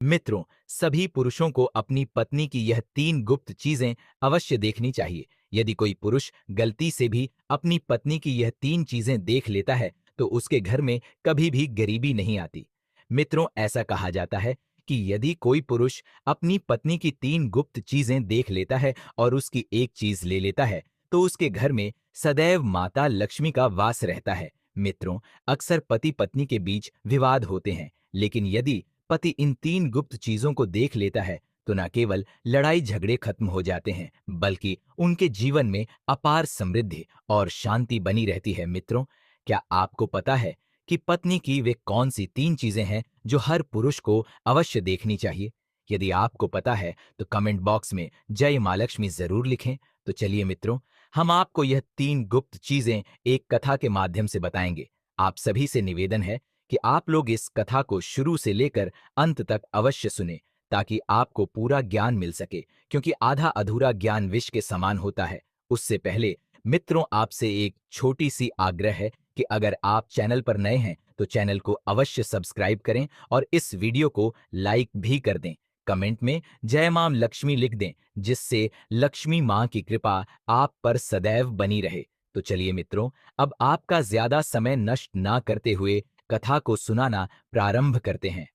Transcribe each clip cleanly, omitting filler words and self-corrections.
मित्रों, सभी पुरुषों को अपनी पत्नी की यह 3 गुप्त चीजें अवश्य देखनी चाहिए। यदि कोई पुरुष गलती से भी अपनी पत्नी की यह 3 चीजें देख लेता है, तो उसके घर में कभी भी गरीबी नहीं आती। मित्रों, ऐसा कहा जाता है कि यदि कोई पुरुष अपनी पत्नी की 3 गुप्त चीजें देख लेता है और उसकी एक चीज ले लेता है, तो उसके घर में सदैव माता लक्ष्मी का वास रहता है। मित्रों, अक्सर पति पत्नी के बीच विवाद होते हैं, लेकिन यदि पति इन 3 गुप्त चीजों को देख लेता है, तो न केवल लड़ाई झगड़े खत्म हो जाते हैं, बल्कि उनके जीवन में अपार समृद्धि और शांति बनी रहती है। मित्रों, क्या आपको पता है कि पत्नी की वे कौन सी 3 चीजें हैं जो हर पुरुष को अवश्य देखनी चाहिए? यदि आपको पता है तो कमेंट बॉक्स में जय मां लक्ष्मी जरूर लिखें। तो चलिए मित्रों, हम आपको यह 3 गुप्त चीजें एक कथा के माध्यम से बताएंगे। आप सभी से निवेदन है कि आप लोग इस कथा को शुरू से लेकर अंत तक अवश्य सुने, ताकि आपको पूरा ज्ञान मिल सके, क्योंकि आधा अधूरा ज्ञान विष के समान होता है। उससे पहले मित्रों, आपसे एक छोटी सी आग्रह है कि अगर आप चैनल पर नए हैं तो चैनल को अवश्य सब्सक्राइब करें और इस वीडियो को लाइक भी कर दें। कमेंट में जय मां लक्ष्मी लिख दें, जिससे लक्ष्मी मां की कृपा आप पर सदैव बनी रहे। तो चलिए मित्रों, अब आपका ज्यादा समय नष्ट ना करते हुए कथा को सुनाना प्रारंभ करते हैं।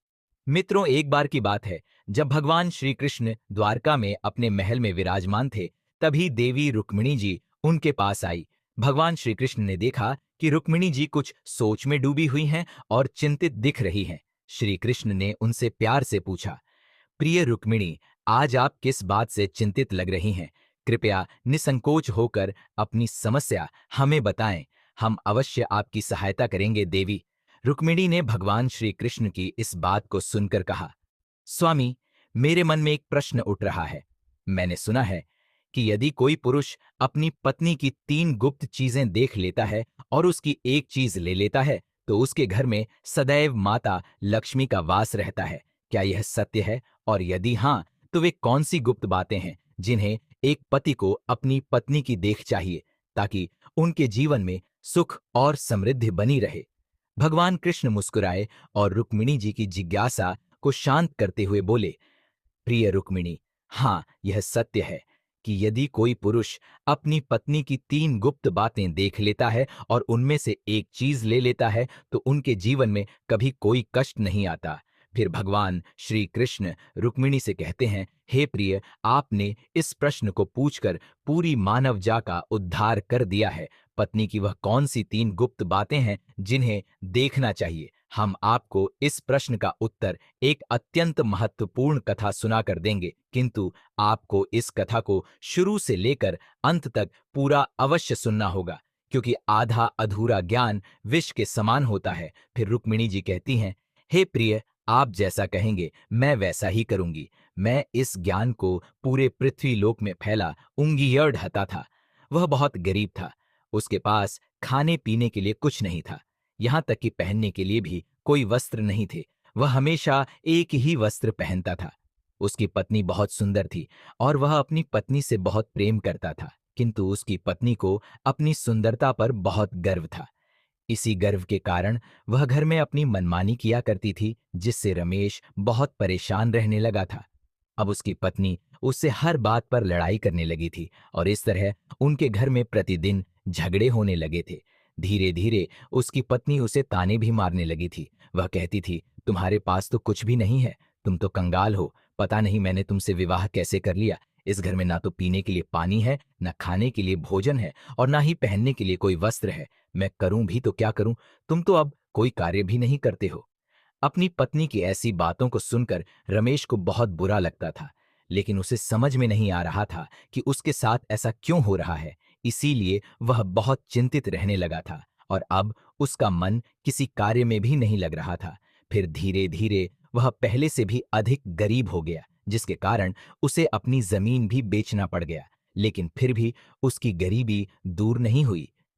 मित्रों, एक बार की बात है, जब भगवान श्री कृष्ण द्वारका में अपने महल में विराजमान थे, तभी देवी रुक्मिणी जी उनके पास आई। भगवान श्री कृष्ण ने देखा कि रुक्मिणी जी कुछ सोच में डूबी हुई हैं और चिंतित दिख रही हैं। श्री कृष्ण ने उनसे प्यार से पूछा, प्रिय रुक्मिणी, आज आप किस बात से चिंतित लग रही हैं? कृपया निसंकोच होकर अपनी समस्या हमें बताएं। हम अवश्य आपकी सहायता करेंगे देवी। रुक्मिणी ने भगवान श्री कृष्ण की इस बात को सुनकर कहा, स्वामी, मेरे मन में एक प्रश्न उठ रहा है। मैंने सुना है कि यदि कोई पुरुष अपनी पत्नी की 3 गुप्त चीजें देख लेता है और उसकी एक चीज ले लेता है, तो उसके घर में सदैव माता लक्ष्मी का वास रहता है। क्या यह सत्य है? और यदि हां, तो वे कौन सी गुप्त बातें हैं जिन्हें एक पति को अपनी पत्नी की देख चाहिए, ताकि उनके जीवन में सुख और समृद्धि बनी रहे? भगवान कृष्ण मुस्कुराए और रुक्मिणी जी की जिज्ञासा को शांत करते हुए बोले, प्रिय रुक्मिणी, हाँ, यह सत्य है कि यदि कोई पुरुष अपनी पत्नी की 3 गुप्त बातें देख लेता है और उनमें से एक चीज ले लेता है, तो उनके जीवन में कभी कोई कष्ट नहीं आता। फिर भगवान श्री कृष्ण रुक्मिणी से कहते हैं, हे प्रिय, आपने इस प्रश्न को पूछकर पूरी मानव जा का उद्धार कर दिया है। पत्नी की वह कौन सी 3 गुप्त बातें हैं जिन्हें देखना चाहिए? हम आपको इस प्रश्न का उत्तर एक अत्यंत महत्वपूर्ण कथा सुनाकर देंगे, किंतु आपको इस कथा को शुरू से लेकर अंत तक पूरा अवश्य सुनना होगा, क्योंकि आधा अधूरा ज्ञान विष के समान होता है। फिर रुक्मिणी जी कहती हैं, हे प्रिय, आप जैसा कहेंगे मैं वैसा ही करूंगी। मैं इस ज्ञान को पूरे पृथ्वी लोक में फैला उंगीयड़ ढता था। वह बहुत गरीब था। उसके पास खाने पीने के लिए कुछ नहीं था, यहां तक कि पहनने के लिए भी कोई वस्त्र नहीं थे। वह हमेशा एक ही वस्त्र पहनता था। उसकी पत्नी बहुत सुंदर थी और वह अपनी पत्नी से बहुत प्रेम करता था, किंतु उसकी पत्नी को अपनी सुंदरता पर बहुत गर्व था। इसी गर्व के कारण वह घर में अपनी मनमानी किया करती थी, जिससे रमेश बहुत परेशान रहने लगा था। अब उसकी पत्नी उससे हर बात पर लड़ाई करने लगी थी और इस तरह उनके घर में प्रतिदिन झगड़े होने लगे थे। धीरे धीरे उसकी पत्नी उसे ताने भी मारने लगी थी। वह कहती थी, तुम्हारे पास तो कुछ भी नहीं है, तुम तो कंगाल हो। पता नहीं मैंने तुमसे विवाह कैसे कर लिया। इस घर में ना तो पीने के लिए पानी है, ना खाने के लिए भोजन है और ना ही पहनने के लिए कोई वस्त्र है। मैं करूं भी तो क्या करूं? तुम तो अब कोई कार्य भी नहीं करते हो। अपनी पत्नी की ऐसी बातों को सुनकर रमेश को बहुत बुरा लगता था, लेकिन उसे समझ में नहीं आ रहा था कि उसके साथ ऐसा क्यों हो रहा है। इसीलिए वह बहुत चिंतित रहने लगा था और अब उसका मन किसी कार्य में भी नहीं लग रहा था। फिर धीरे धीरे वह पहले से भी अधिक गरीब हो गया, जिसके कारण उसे अपनी जमीन भी बेचना पड़ गया। लेकिन फिर भी उसकी गरीबी दूर नहीं हुई।